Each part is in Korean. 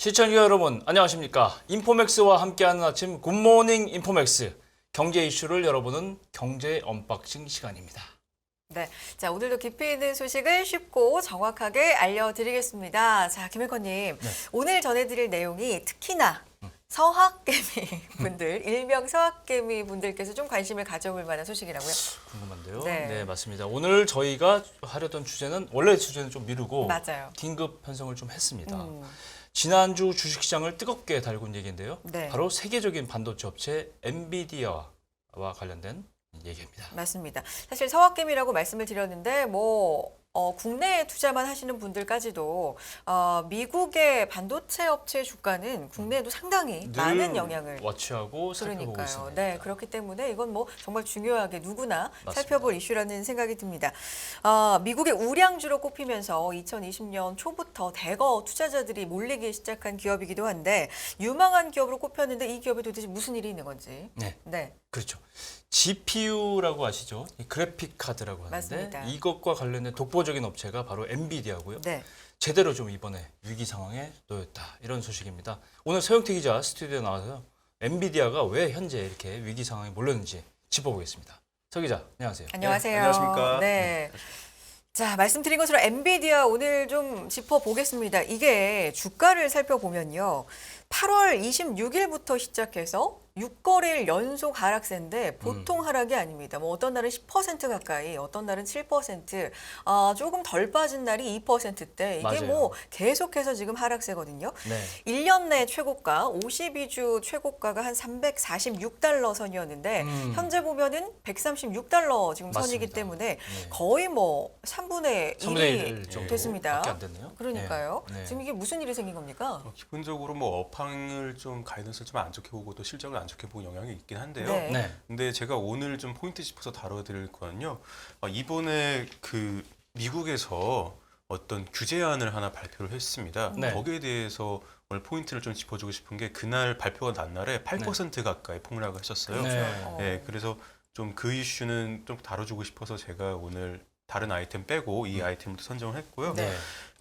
시청자 여러분 안녕하십니까? 인포맥스와 함께하는 아침 굿모닝 인포맥스 경제 이슈를 열어보는 경제 언박싱 시간입니다. 네, 자 오늘도 깊이 있는 소식을 쉽고 정확하게 알려드리겠습니다. 자, 김혜건님, 오늘 전해드릴 내용이 특히나 서학개미 분들, 일명 서학개미 분들께서 좀 관심을 가져볼 만한 소식이라고요? 궁금한데요. 네. 네, 맞습니다. 오늘 저희가 하려던 주제는 원래 주제는 좀 미루고 맞아요. 긴급 편성을 좀 했습니다. 지난주 주식시장을 뜨겁게 달군 얘기인데요. 네. 바로 세계적인 반도체 업체 엔비디아와 관련된 얘기입니다. 맞습니다. 사실 서학개미라고 말씀을 드렸는데 국내에 투자만 하시는 분들까지도 미국의 반도체 업체 주가는 국내에도 상당히 많은 영향을 워치하고 살펴보고 그러니까요. 있습니다. 네, 그렇기 때문에 이건 정말 중요하게 누구나 맞습니다. 살펴볼 이슈라는 생각이 듭니다. 미국의 우량주로 꼽히면서 2020년 초부터 대거 투자자들이 몰리기 시작한 기업이기도 한데 유망한 기업으로 꼽혔는데 이 기업에 도대체 무슨 일이 있는 건지. 네. 그렇죠. GPU라고 아시죠? 이 그래픽 카드라고 하는데 맞습니다. 이것과 관련된 독보적인 업체가 바로 엔비디아고요. 네. 제대로 좀 이번에 위기 상황에 놓였다. 이런 소식입니다. 오늘 서영태 기자 스튜디오에 나와서 엔비디아가 왜 현재 이렇게 위기 상황에 몰렸는지 짚어보겠습니다. 서 기자, 안녕하세요. 안녕하세요. 네, 안녕하십니까. 네. 자, 말씀드린 것처럼 엔비디아 오늘 좀 짚어보겠습니다. 이게 주가를 살펴보면요. 8월 26일부터 시작해서 6거래일 연속 하락세인데 보통 하락이 아닙니다. 어떤 날은 10% 가까이, 어떤 날은 7%, 조금 덜 빠진 날이 2%대. 이게 맞아요. 계속해서 지금 하락세거든요. 네. 1년 내 최고가, 52주 최고가가 한 346달러 선이었는데 현재 보면은 136달러 지금 선이기 맞습니다. 때문에 네. 거의 3분의 3분의 1이 1 정도 됐습니다. 밖에 안 됐네요. 그러니까요. 네. 지금 이게 무슨 일이 생긴 겁니까? 기본적으로 업황을 좀 가이던스를 좀 안 좋게 보고 또 실적을 안 좋게 보는 영향이 있긴 한데요. 네. 네. 근데 제가 오늘 좀 포인트 짚어서 다뤄드릴 거는요. 이번에 그 미국에서 어떤 규제안을 하나 발표를 했습니다. 네. 거기에 대해서 오늘 포인트를 좀 짚어주고 싶은 게 그날 발표가 난 날에 8% 가까이 폭락을 했었어요. 네. 네, 그래서 좀 그 이슈는 좀 다뤄주고 싶어서 제가 오늘 다른 아이템 빼고 이 아이템도 선정을 했고요. 네.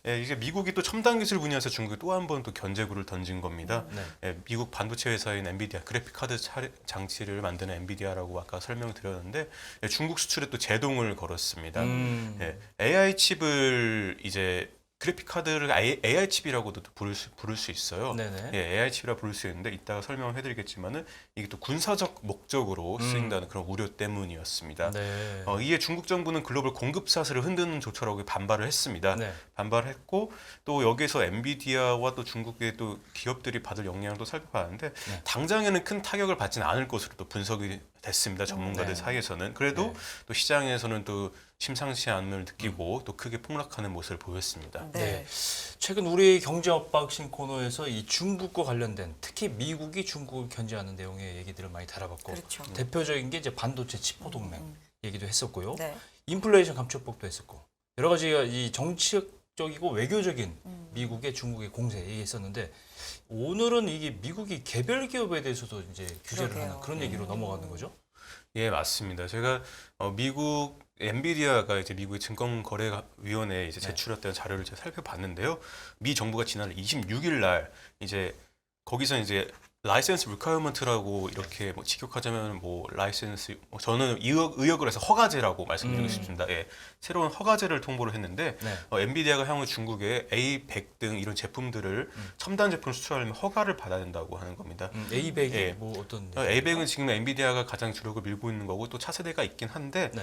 예, 이게 미국이 또 첨단 기술 분야에서 중국이 또 한 번 또 견제구를 던진 겁니다. 네. 예, 미국 반도체 회사인 엔비디아, 그래픽 카드 장치를 만드는 엔비디아라고 아까 설명드렸는데 예, 중국 수출에 또 제동을 걸었습니다. 예, AI 칩을 이제 그래픽 카드를 AI 칩이라고도 부를 수 있어요. 네네. 예, AI 칩이라 부를 수 있는데 이따가 설명을 해드리겠지만은 이게 또 군사적 목적으로 쓰인다는 그런 우려 때문이었습니다. 네. 이에 중국 정부는 글로벌 공급 사슬을 흔드는 조처라고 반발을 했습니다. 네. 반발했고 또 여기서 엔비디아와 또 중국의 또 기업들이 받을 영향도 살펴봤는데 당장에는 큰 타격을 받지는 않을 것으로 또 분석이 됐습니다. 전문가들 네. 사이에서는. 그래도 네. 또 시장에서는 또 심상치 않음을 느끼고 또 크게 폭락하는 모습을 보였습니다. 네. 최근 우리 경제 언박싱 코너에서 이 중국과 관련된 특히 미국이 중국을 견제하는 내용의 얘기들을 많이 다뤄봤고 그렇죠. 대표적인 게 이제 반도체 치포 동맹 얘기도 했었고요. 네. 인플레이션 감축법도 했었고 여러 가지가 이 정치적이고 외교적인 미국의 중국의 공세 얘기했었는데 오늘은 이게 미국이 개별 기업에 대해서도 이제 규제를 그러게요. 하는 그런 얘기로 넘어가는 거죠. 예, 맞습니다. 제가 미국 엔비디아가 이제 미국의 증권거래위원회에 이제 제출했던 자료를 제가 살펴봤는데요. 미 정부가 지난 26일 날 이제 거기서 이제 라이센스 리퀘어먼트라고 이렇게 직역하자면 라이센스 저는 의역을 해서 허가제라고 말씀드리고 싶습니다. 예, 새로운 허가제를 통보를 했는데 네. 엔비디아가 향후 중국에 A100 등 이런 제품들을 첨단 제품 수출하려면 허가를 받아야 된다고 하는 겁니다. A100이 예. 어떤 A100은 지금 엔비디아가 가장 주력을 밀고 있는 거고 또 차세대가 있긴 한데 네.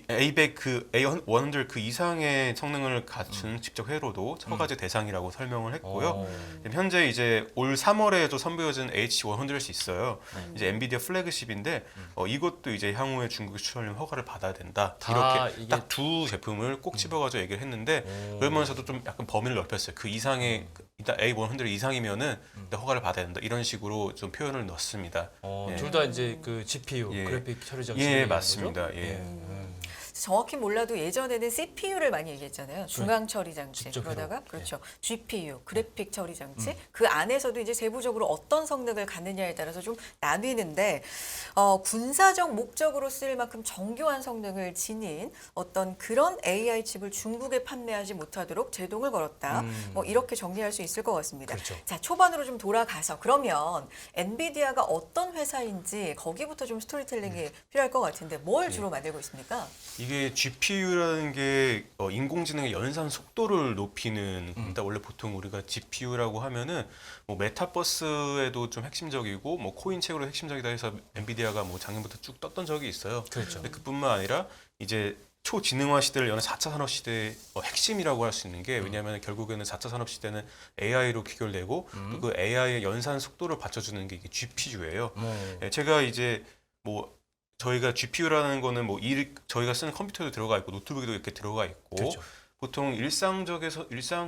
A100 A100 그 이상의 성능을 갖춘 직접 회로도 허가제 대상이라고 설명을 했고요. 현재 이제 올 3월에 또 선보여진 H100이 있어요. 이제 엔비디아 플래그십인데 이것도 이제 향후에 중국에 수출하려면 허가를 받아야 된다. 이렇게 이게... 딱 두 제품을 꼭 집어가지고 얘기를 했는데 그러면서도 좀 약간 범위를 넓혔어요. 그 이상의 A100 이상이면은 허가를 받아야 된다. 이런 식으로 좀 표현을 넣습니다. 둘 다 이제 그 GPU 예. 그래픽 처리 장치 예, 맞습니다. 예. 정확히 몰라도 예전에는 CPU를 많이 얘기했잖아요. 중앙 처리 장치. 직접 그러다가 해로. 그렇죠. GPU, 그래픽 처리 장치. 그 안에서도 이제 세부적으로 어떤 성능을 갖느냐에 따라서 좀 나뉘는데 군사적 목적으로 쓰일 만큼 정교한 성능을 지닌 어떤 그런 AI 칩을 중국에 판매하지 못하도록 제동을 걸었다. 뭐 이렇게 정리할 수 있을 것 같습니다. 그렇죠. 자, 초반으로 좀 돌아가서 그러면 엔비디아가 어떤 회사인지 거기부터 좀 스토리텔링이 필요할 것 같은데 뭘 주로 만들고 있습니까? 이게 GPU라는 게 인공지능의 연산 속도를 높이는 겁니다. 원래 보통 우리가 GPU라고 하면은 뭐 메타버스에도 좀 핵심적이고 뭐 코인책으로 핵심적이다 해서 엔비디아가 뭐 작년부터 쭉 떴던 적이 있어요. 그렇죠. 근데 그뿐만 아니라 이제 초지능화 시대를 여는 4차 산업 시대의 핵심이라고 할 수 있는 게 왜냐하면 결국에는 4차 산업 시대는 AI로 귀결되고 또 그 AI의 연산 속도를 받쳐주는 게 이게 GPU예요. 제가 이제 뭐 저희가 GPU라는 거는 뭐 저희가 쓰는 컴퓨터도 들어가 있고 노트북에도 이렇게 들어가 있고 그렇죠. 보통 일상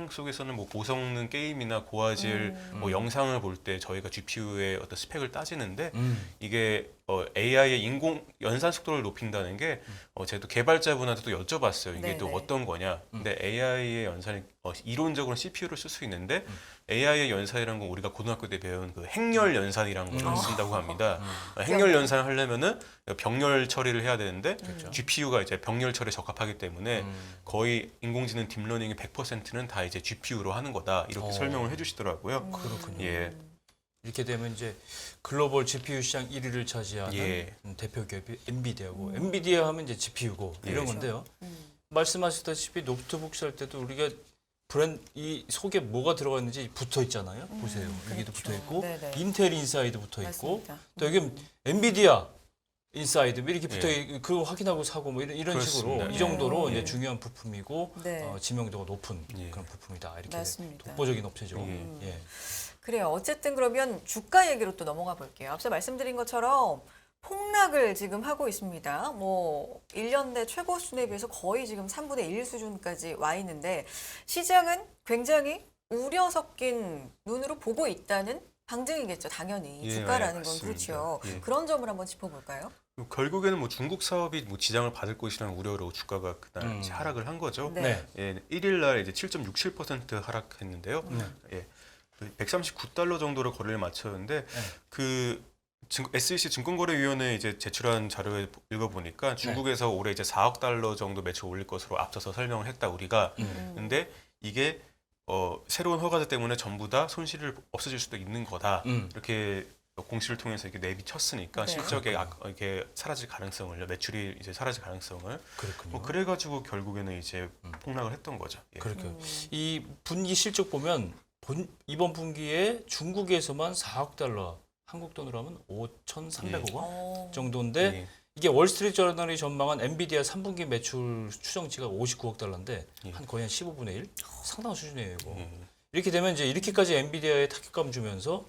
속에서는 뭐 고성능 게임이나 고화질 뭐 영상을 볼 때 저희가 GPU의 어떤 스펙을 따지는데 이게 AI의 인공 연산 속도를 높인다는 게 제가 또 개발자분한테도 여쭤봤어요. 이게 또 네네. 어떤 거냐. 근데 AI의 연산이 이론적으로는 CPU를 쓸 수 있는데 AI의 연산이라는 건 우리가 고등학교 때 배운 그 행렬 연산이라는 걸 쓴다고 합니다. 행렬 연산을 하려면은 병렬 처리를 해야 되는데 GPU가 이제 병렬 처리에 적합하기 때문에 거의 인공지능 딥러닝의 100%는 다 이제 GPU로 하는 거다. 이렇게 설명을 해주시더라고요. 그렇군요. 예. 이렇게 되면 이제 글로벌 GPU 시장 1위를 차지하는 예. 대표 기업이 엔비디아고 엔비디아 하면 이제 GPU고 이런 그렇죠. 건데요. 말씀하셨다시피 노트북 살 때도 우리가 이 속에 뭐가 들어가 있는지 붙어 있잖아요. 보세요. 여기도 그렇죠. 붙어 있고 네네. 인텔 인사이드 붙어 있고 맞습니다. 또 여기 엔비디아 인사이드 이렇게 붙어 예. 있고 그거 확인하고 사고 뭐 이런 식으로 그렇습니다. 이 정도로 예. 이제 중요한 부품이고 네. 지명도가 높은 예. 그런 부품이다. 이렇게 맞습니다. 독보적인 업체죠. 예. 예. 그래요. 어쨌든 그러면 주가 얘기로 또 넘어가 볼게요. 앞서 말씀드린 것처럼 폭락을 지금 하고 있습니다. 뭐 1년 내 최고 수준에 비해서 거의 지금 3분의 1 수준까지 와 있는데 시장은 굉장히 우려 섞인 눈으로 보고 있다는 방증이겠죠. 당연히 예, 주가라는 건 맞습니다. 그렇죠. 예. 그런 점을 한번 짚어볼까요? 결국에는 뭐 중국 사업이 뭐 지장을 받을 것이라는 우려로 주가가 그날 이제 하락을 한 거죠. 네. 예, 1일 날 이제 7.67% 하락했는데요. 예, 139달러 정도로 거래를 마쳤는데 그 SEC 증권거래위원회 이제 제출한 자료에 읽어보니까 중국에서 올해 이제 4억 달러 정도 매출 올릴 것으로 앞서서 설명을 했다 우리가. 근데 이게 새로운 허가제 때문에 전부 다 손실을 없어질 수도 있는 거다. 이렇게 공시를 통해서 이렇게 내비쳤으니까 네. 실적에 이렇게 사라질 가능성을 매출이 이제 사라질 가능성을 그렇군요. 뭐 그래가지고 결국에는 이제 폭락을 했던 거죠. 예. 그렇게 이 분기 실적 보면 이번 분기에 중국에서만 4억 달러, 한국 돈으로 하면 5,300억 원 정도인데 예. 이게 월스트리트 저널이 전망한 엔비디아 3분기 매출 추정치가 59억 달러인데 예. 거의 한 15분의 1? 상당한 수준이에요. 이거. 예. 이렇게 되면 이제 이렇게까지 엔비디아에 타격감 주면서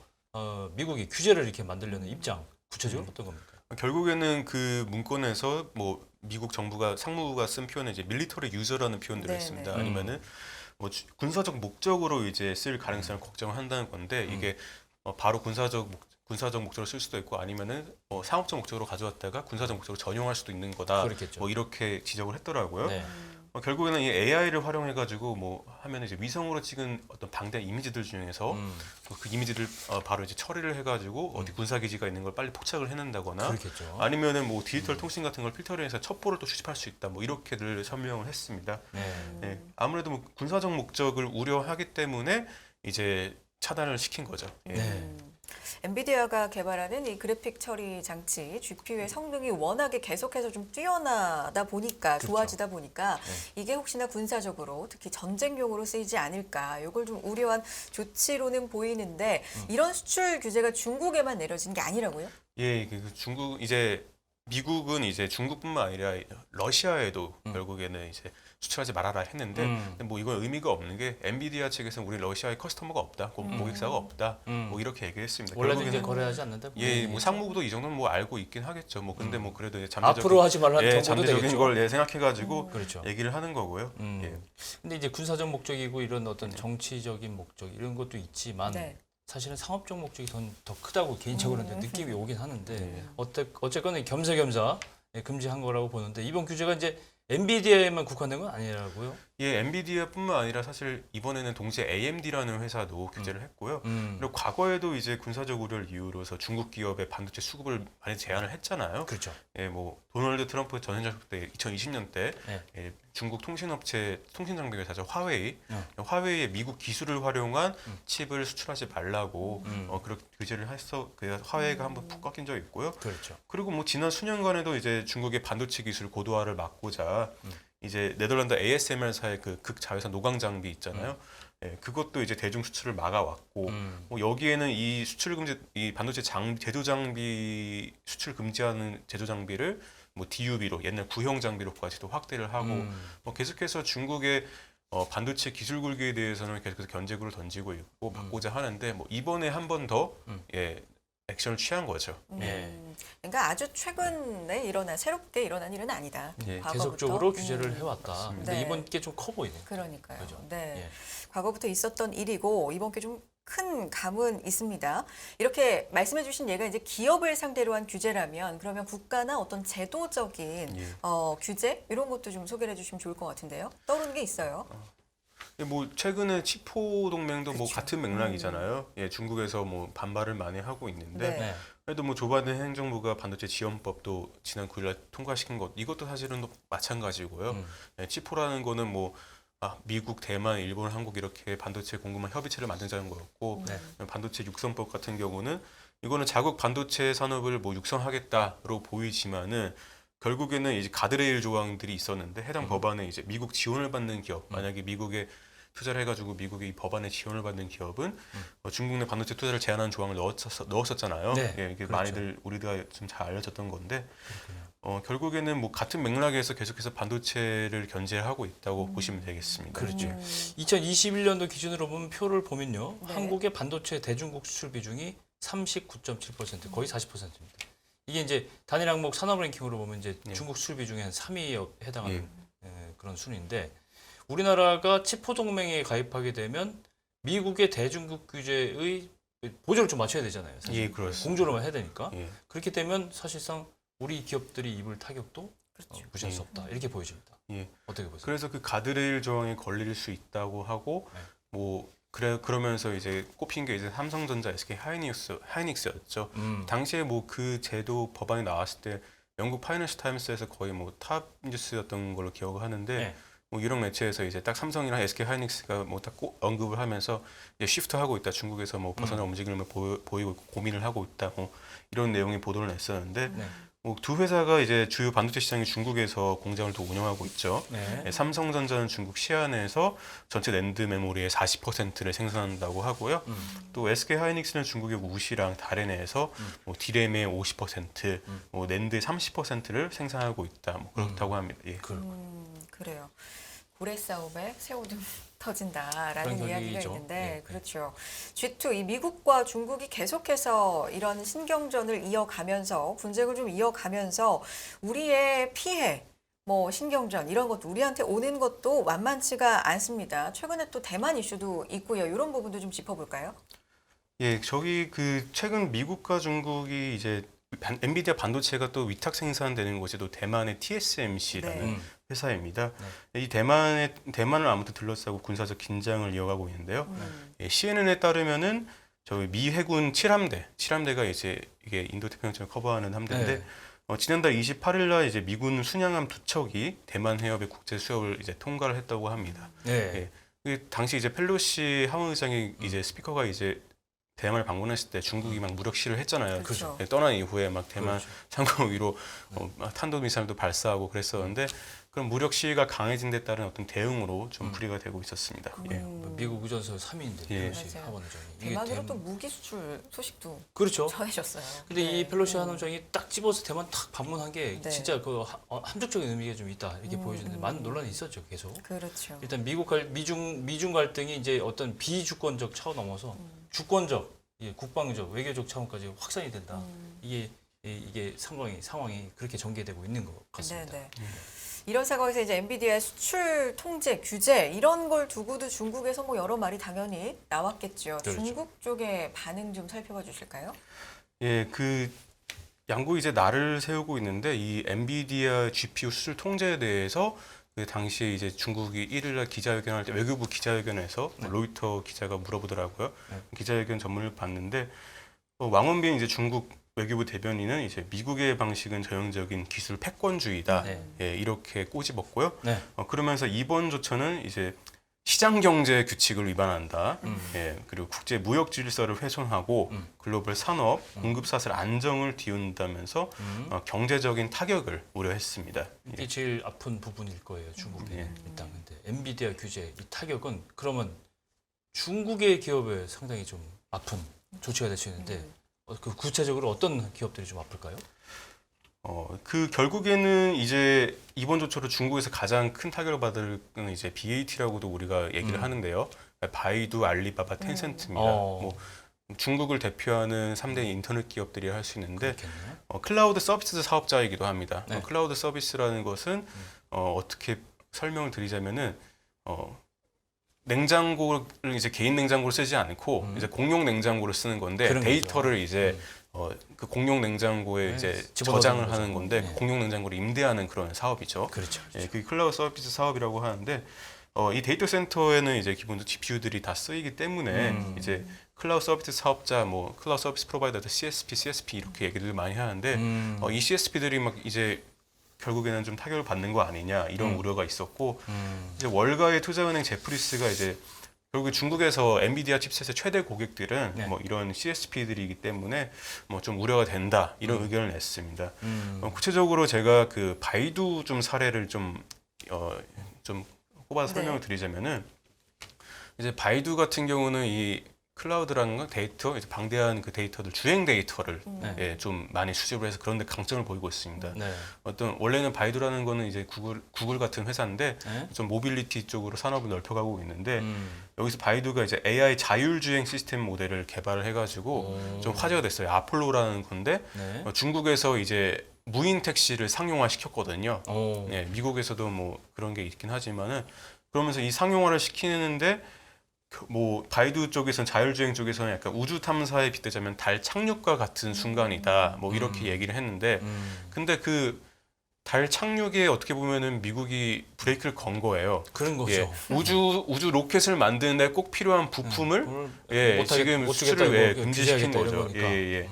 미국이 규제를 이렇게 만들려는 입장 구체적으로 어떤 겁니까? 결국에는 그 문건에서 뭐 미국 정부가 상무부가 쓴 표현은 이제 밀리터리 유저라는 표현들이 네, 있습니다. 네. 아니면은 뭐 군사적 목적으로 이제 쓸 가능성을 걱정을 한다는 건데 이게 바로 군사적 목적으로 쓸 수도 있고 아니면은 상업적 목적으로 가져왔다가 군사적 목적으로 전용할 수도 있는 거다. 그렇겠죠. 뭐 이렇게 지적을 했더라고요. 네. 결국에는 이 AI를 활용해가지고 뭐 하면 이제 위성으로 찍은 어떤 방대한 이미지들 중에서 그 이미지를 바로 이제 처리를 해가지고 어디 군사기지가 있는 걸 빨리 포착을 해낸다거나 그렇겠죠. 아니면은 뭐 디지털 통신 같은 걸 필터링해서 첩보를 또 수집할 수 있다. 뭐 이렇게들 설명을 했습니다. 네. 네. 아무래도 뭐 군사적 목적을 우려하기 때문에 이제 차단을 시킨 거죠. 예. 네. 엔비디아가 개발하는 이 그래픽 처리 장치 GPU의 성능이 워낙에 계속해서 좀 뛰어나다 보니까 그렇죠. 좋아지다 보니까 이게 혹시나 군사적으로 특히 전쟁용으로 쓰이지 않을까 이걸 좀 우려한 조치로는 보이는데 이런 수출 규제가 중국에만 내려진 게 아니라고요? 예, 그 중국 이제 미국은 이제 중국뿐만 아니라 러시아에도 결국에는 이제 수출하지 말아라 했는데 근데 뭐 이건 의미가 없는 게 엔비디아 측에서는 우리 러시아에 커스터머가 없다, 고객사가 없다, 뭐 이렇게 얘기했습니다. 원래는 이제 결국에는 거래하지 않는다. 예, 뭐 상무부도 이 정도는 뭐 알고 있긴 하겠죠. 뭐 근데 뭐 그래도 이제 잠재적인 앞으로 하지 말라는 예, 정보도 잠재적인 되겠죠. 걸 생각해가지고 그렇죠. 얘기를 하는 거고요. 예. 근데 이제 군사적 목적이고 이런 어떤 정치적인 목적 이런 것도 있지만 네. 사실은 상업적 목적이 더 크다고 개인적으로는 느낌이 오긴 하는데 네. 어쨌거나 겸사겸사 금지한 거라고 보는데 이번 규제가 이제 엔비디아에만 국한된 건 아니라고요? 예, 엔비디아뿐만 아니라 사실 이번에는 동시에 AMD라는 회사도 규제를 했고요. 그리고 과거에도 이제 군사적 우려를 이유로서 중국 기업의 반도체 수급을 많이 제한을 했잖아요. 그렇죠. 예, 뭐 도널드 트럼프 전 행정부 때 2020년 때 네. 예, 중국 통신업체 통신 장비 회사죠 화웨이, 어. 화웨이의 미국 기술을 활용한 칩을 수출하지 말라고 그렇게 규제를 했어. 그 화웨이가 한번 푹 꺾인 적이 있고요. 그렇죠. 그리고 뭐 지난 수년간에도 이제 중국의 반도체 기술 고도화를 막고자 이제 네덜란드 ASML사의 그 극자외선 노광 장비 있잖아요. 예, 그것도 이제 대중 수출을 막아왔고 뭐 여기에는 이 수출 금지, 이 반도체 제조 장비 수출 금지하는 제조 장비를 뭐 DUB로 옛날 구형 장비로까지도 확대를 하고 뭐 계속해서 중국의 반도체 기술 굴기에 대해서는 계속해서 견제구를 던지고 있고 막고자 하는데 뭐 이번에 한 번 더 예, 액션을 취한 거죠. 예. 그러니까 아주 최근에 새롭게 일어난 일은 아니다. 예, 과거부터. 계속적으로 규제를 해왔다. 맞습니다. 근데 네. 이번 게 좀 커 보이네요. 그러니까요. 그죠? 네. 예. 과거부터 있었던 일이고 이번 게 좀 큰 감은 있습니다. 이렇게 말씀해 주신 예가 이제 기업을 상대로 한 규제라면 그러면 국가나 어떤 제도적인 예. 규제 이런 것도 좀 소개해 주시면 좋을 것 같은데요. 떠오르는 게 있어요. 예, 뭐 최근에 치포 동맹도 뭐 그쵸. 같은 맥락이잖아요. 예, 중국에서 뭐 반발을 많이 하고 있는데 네. 네. 그래도 뭐 조 바이든 행정부가 반도체 지원법도 지난 9일날 통과시킨 것 이것도 사실은 또 마찬가지고요. 예, 치포라는 거는 뭐 미국, 대만, 일본, 한국 이렇게 반도체 공급망 협의체를 만들자는 거였고 네. 반도체 육성법 같은 경우는 이거는 자국 반도체 산업을 뭐 육성하겠다로 보이지만은 결국에는 이제 가드레일 조항들이 있었는데 해당 법안에 이제 미국 지원을 받는 기업 만약에 미국에 투자를 해가지고 미국의 이 법안에 지원을 받는 기업은 중국 내 반도체 투자를 제한하는 조항을 넣었었잖아요. 네, 예, 이게 그렇죠. 많이들 우리가 좀 잘 알려졌던 건데 결국에는 뭐 같은 맥락에서 계속해서 반도체를 견제하고 있다고 보시면 되겠습니다. 그렇죠. 예. 2021년도 기준으로 보면 표를 보면요. 네. 한국의 반도체 대중국 수출 비중이 39.7% 거의 40%입니다. 이게 이제 단일 항목 산업 랭킹으로 보면 이제 예. 중국 수출 비중의 한 3위에 해당하는 예. 그런 순위인데 우리나라가 치포 동맹에 가입하게 되면 미국의 대중국 규제의 보조를 좀 맞춰야 되잖아요. 사실. 예, 그렇습니다. 공조로만 해야 되니까. 예. 그렇게 되면 사실상 우리 기업들이 입을 타격도 그렇죠. 무시할 수 없다. 이렇게 보여집니다. 예. 어떻게 보세요? 그래서 그 가드레일 조항에 걸릴 수 있다고 하고 네. 뭐 그러면서 이제 꼽힌 게 이제 삼성전자, SK 하이닉스였죠. 당시에 뭐 그 제도 법안이 나왔을 때 영국 파이낸셜 타임스에서 거의 뭐 탑 뉴스였던 걸로 기억을 하는데 네. 뭐 유럽 매체에서 이제 딱 삼성이랑 SK 하이닉스가 뭐 딱 언급을 하면서 이제 시프트하고 있다. 중국에서 뭐 벗어날 움직임을 보이고 있고 고민을 하고 있다. 뭐 이런 내용의 보도를 냈었는데 네. 뭐 두 회사가 이제 주요 반도체 시장이 중국에서 공장을 또 운영하고 있죠. 네. 삼성전자는 중국 시안에서 전체 낸드 메모리의 40%를 생산한다고 하고요. 또 SK 하이닉스는 중국의 우시랑 다롄에서 뭐 디램의 50%, 뭐 낸드의 30%를 생산하고 있다. 뭐 그렇다고 합니다. 예. 그래요. 고래 싸움에 새우등 터진다라는 그런 이야기가 얘기죠. 있는데 예. 그렇죠. G2 이 미국과 중국이 계속해서 이런 신경전을 이어가면서 분쟁을 좀 이어가면서 우리의 피해 뭐 신경전 이런 것도 우리한테 오는 것도 만만치가 않습니다. 최근에 또 대만 이슈도 있고요. 이런 부분도 좀 짚어볼까요? 예, 저기 그 최근 미국과 중국이 이제 엔비디아 반도체가 또 위탁 생산되는 곳이 또 대만의 TSMC라는 네. 회사입니다. 이 대만을 아무튼 둘러싸고 군사적 긴장을 이어가고 있는데요. 예, CNN에 따르면은 저희 미 해군 7함대가 이제 이게 인도 태평양을 커버하는 함대인데 네. 지난달 28일 날 이제 미군 순양함 2척이 대만 해협의 국제 수역을 이제 통과를 했다고 합니다. 네. 예. 당시 이제 펠로시 하원의장이 이제 스피커가 이제 대만을 방문했을 때 중국이 막 무력 시위를 했잖아요. 그렇죠. 예, 떠난 이후에 막 대만 그렇죠. 상공 위로 탄도미사일도 발사하고 그랬었는데 그런 무력 시위가 강해진 데 따른 어떤 대응으로 좀 풀이가 되고 있었습니다. 예. 미국 의전서 3위인데 예. 펠로시 맞아요. 하원의장이 대만으로 또 무기 수출 소식도 그렇죠. 전해졌어요. 근데 네. 이 펠로시 하원의장이 딱 집어서 대만 탁 방문한 게 네. 진짜 그 함축적인 의미가 좀 있다 이렇게 보여지는데 많은 논란이 있었죠 계속. 그렇죠. 일단 미중 갈등이 이제 어떤 비주권적 차원 넘어서 주권적, 국방적, 외교적 차원까지 확산이 된다. 이게 상황이 그렇게 전개되고 있는 것 같습니다. 네네. 이런 상황에서 이제 엔비디아의 수출 통제 규제 이런 걸 두고도 중국에서 뭐 여러 말이 당연히 나왔겠죠. 그렇죠. 중국 쪽의 반응 좀 살펴봐 주실까요? 예, 그 양국이 이제 날을 세우고 있는데 이 엔비디아 GPU 수출 통제에 대해서 그 당시에 이제 중국이 1일날 기자회견할 때 외교부 기자회견에서 로이터 기자가 물어보더라고요. 기자회견 전문을 봤는데 왕원빈 이제 중국 외교부 대변인은 이제 미국의 방식은 전형적인 기술 패권주의다. 네. 예, 이렇게 꼬집었고요. 네. 그러면서 이번 조처는 이제 시장 경제 규칙을 위반한다. 예, 그리고 국제 무역 질서를 훼손하고 글로벌 산업 공급 사슬 안정을 뒤흔다면서 경제적인 타격을 우려했습니다. 이게 제일 아픈 부분일 거예요. 중국에 예. 일단 근데 엔비디아 규제 이 타격은 그러면 중국의 기업에 상당히 좀 아픈 조치가 될 수 있는데 그 구체적으로 어떤 기업들이 좀 아플까요? 그 결국에는 이제 이번 조처로 중국에서 가장 큰 타격을 받을 건 이제 BAT라고도 우리가 얘기를 하는데요. 바이두, 알리바바, 텐센트입니다. 뭐 중국을 대표하는 3대 인터넷 기업들이 할 수 있는데 그렇겠네요. 클라우드 서비스 사업자이기도 합니다. 네. 클라우드 서비스라는 것은 어떻게 설명을 드리자면은 냉장고를 이제 개인 냉장고를 쓰지 않고 이제 공용 냉장고를 쓰는 건데 그런 데이터를 거죠. 이제 그 공용 냉장고에 네, 이제 집어넣는 저장을 거죠. 하는 건데 네. 그 공용 냉장고를 임대하는 그런 사업이죠. 그렇죠. 예, 그게 클라우드 서비스 사업이라고 하는데 이 데이터 센터에는 이제 기본적으로 GPU들이 다 쓰이기 때문에 이제 클라우드 서비스 사업자, 뭐 클라우드 서비스 프로바이더들 CSP 이렇게 얘기들 많이 하는데 이 CSP들이 막 이제 결국에는 좀 타격을 받는 거 아니냐 이런 우려가 있었고 이제 월가의 투자은행 제프리스가 이제 결국 중국에서 엔비디아 칩셋의 최대 고객들은 네. 뭐 이런 CSP들이기 때문에 뭐 좀 우려가 된다 이런 의견을 냈습니다. 구체적으로 제가 그 바이두 좀 사례를 좀 꼽아서 설명을 드리자면은 이제 바이두 같은 경우는 이 클라우드라는 건 데이터, 이제 방대한 그 데이터들, 주행 데이터를 예, 좀 많이 수집을 해서 그런 데 강점을 보이고 있습니다. 네. 원래는 바이두라는 거는 이제 구글 같은 회사인데 네. 좀 모빌리티 쪽으로 산업을 넓혀가고 있는데 여기서 바이두가 이제 AI 자율주행 시스템 모델을 개발을 해가지고 좀 화제가 됐어요. 아폴로라는 건데 네. 중국에서 이제 무인 택시를 상용화 시켰거든요. 오. 예, 미국에서도 뭐 그런 게 있긴 하지만은 그러면서 이 상용화를 시키는데 뭐 바이두 쪽에서는 자율주행 쪽에서는 약간 우주 탐사에 빗대자면 달 착륙과 같은 순간이다. 뭐 이렇게 얘기를 했는데 근데 그 달 착륙에 어떻게 보면은 미국이 브레이크를 건 거예요. 그런 거죠. 예, 우주 로켓을 만드는데 꼭 필요한 부품을 예, 지금 수출을 예, 금지시킨 거죠. 예, 예.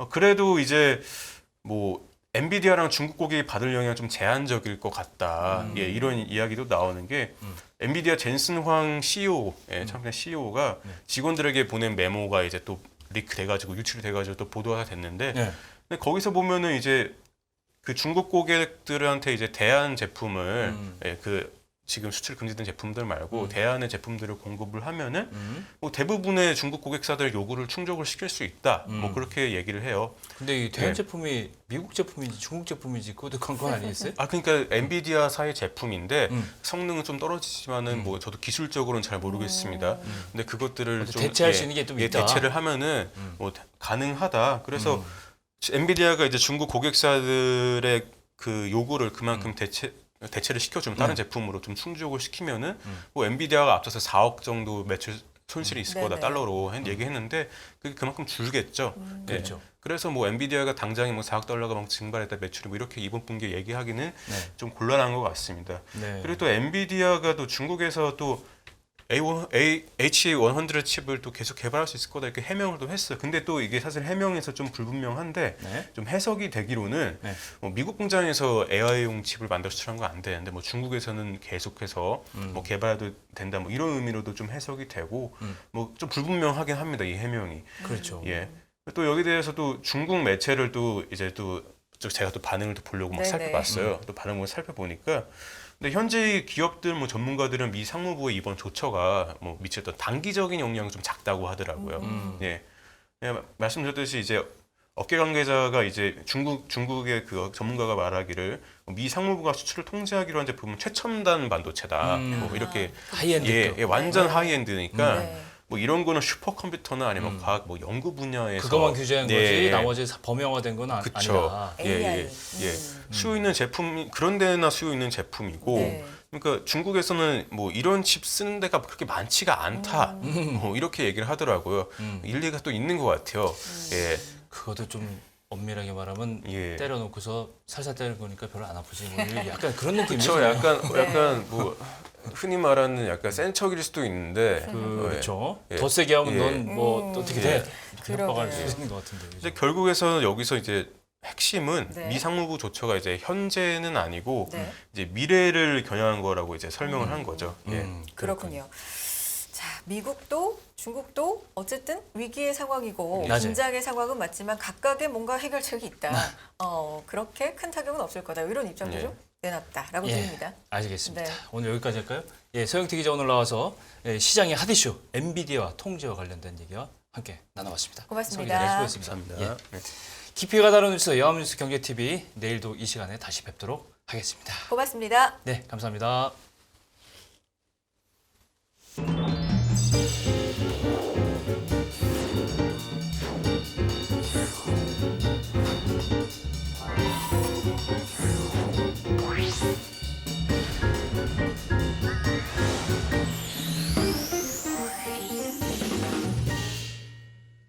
그래도 이제 뭐 엔비디아랑 중국 고객이 받을 영향이 좀 제한적일 것 같다. 예, 이런 이야기도 나오는 게 엔비디아 젠슨 황 CEO, 예, 참된 CEO가 직원들에게 보낸 메모가 이제 또 리크 돼가지고 유출이 돼가지고 또 보도가 됐는데, 네. 근데 거기서 보면은 이제 그 중국 고객들한테 이제 대한 제품을 예, 그 지금 수출 금지된 제품들 말고 대안의 제품들을 공급을 하면은 뭐 대부분의 중국 고객사들 요구를 충족을 시킬 수 있다. 뭐 그렇게 얘기를 해요. 근데 이 대한 네. 제품이 미국 제품인지 중국 제품인지 그것도 관건 아니겠어요? 아 그러니까 엔비디아사의 제품인데 성능은 좀 떨어지지만은 뭐 저도 기술적으로는 잘 모르겠습니다. 근데 그것들을 좀 대체할 수 있는 게 좀 예, 있다. 대체를 하면은 뭐 가능하다. 그래서 엔비디아가 이제 중국 고객사들의 그 요구를 그만큼 대체를 시켜주면 다른 제품으로 좀 충족을 시키면은 뭐 엔비디아가 앞서서 4억 정도 매출 손실이 있을 거다 네네. 달러로 얘기했는데 그게 그만큼 줄겠죠. 예. 그렇죠. 그래서 뭐 엔비디아가 당장에 뭐 4억 달러가 막 증발했다 매출이 뭐 이렇게 이번 분기에 얘기하기는 네. 좀 곤란한 것 같습니다. 네. 그리고 또 엔비디아가 또 중국에서 또 H100 칩을 또 계속 개발할 수 있을 거다 이렇게 해명을 또 했어요. 근데 또 이게 사실 해명에서 좀 불분명한데 네. 좀 해석이 되기로는 네. 뭐 미국 공장에서 AI용 칩을 만들어 수출한 거 안 되는데 뭐 중국에서는 계속해서 뭐 개발해도 된다 뭐 이런 의미로도 좀 해석이 되고 뭐 좀 불분명하긴 합니다. 이 해명이. 그렇죠. 예. 또 여기 대해서도 중국 매체를 또 이제 또 제가 또 반응을 또 보려고 막 네네. 살펴봤어요. 또 반응을 살펴보니까 근데 현재 기업들 뭐 전문가들은 미 상무부의 이번 조처가 뭐 미쳤던 단기적인 영향이 좀 작다고 하더라고요. 예. 예, 말씀드렸듯이 이제 업계 관계자가 이제 중국의 그 전문가가 말하기를 미 상무부가 수출을 통제하기로 한 제품은 최첨단 반도체다. 뭐 이렇게 하이엔드. 예, 완전 하이엔드니까 네. 뭐 이런 거는 슈퍼컴퓨터나 아니면 과학 뭐 연구 분야에서 그것만 규제한 예, 거지 예. 나머지 범용화된 건 그쵸. 아니다. 예, 예, AI. 예. 수요 있는 제품 그런 데나 수요 있는 제품이고 네. 그러니까 중국에서는 뭐 이런 칩 쓰는 데가 그렇게 많지가 않다. 뭐 이렇게 얘기를 하더라고요. 일리가 또 있는 것 같아요. 예. 그것도 좀 엄밀하게 말하면 예. 때려놓고서 살살 때려 보니까 별로 안 아프지. 뭐 약간 그런 느낌이죠. 그렇죠. 약간 네. 약간 뭐 흔히 말하는 약간 센 척일 수도 있는데 그렇죠. 예. 더 세게 하면 예. 넌 뭐 어떻게 돼? 그러게요. 협박할 수 있는 것 같은데. 이제 결국에서 여기서 이제 핵심은 네. 미 상무부 조처가 이제 현재는 아니고 네. 이제 미래를 겨냥한 거라고 이제 설명을 한 거죠. 예. 그렇군요. 자, 미국도 중국도 어쨌든 위기의 상황이고 맞아요. 긴장의 상황은 맞지만 각각의 뭔가 해결책이 있다. 그렇게 큰 타격은 없을 거다. 이런 입장도 예. 좀 내놨다라고 예. 들립니다. 알겠습니다. 네. 오늘 여기까지 할까요? 예, 서영태 기자 오늘 나와서 시장의 핫 이슈 엔비디아와 통제와 관련된 얘기와 함께 나눠봤습니다. 고맙습니다. 서 기자 수고했습니다. 감사합니다. 예. 네. 깊이가 다른 뉴스 연합뉴스 경제TV 내일도 이 시간에 다시 뵙도록 하겠습니다. 고맙습니다. 네, 감사합니다.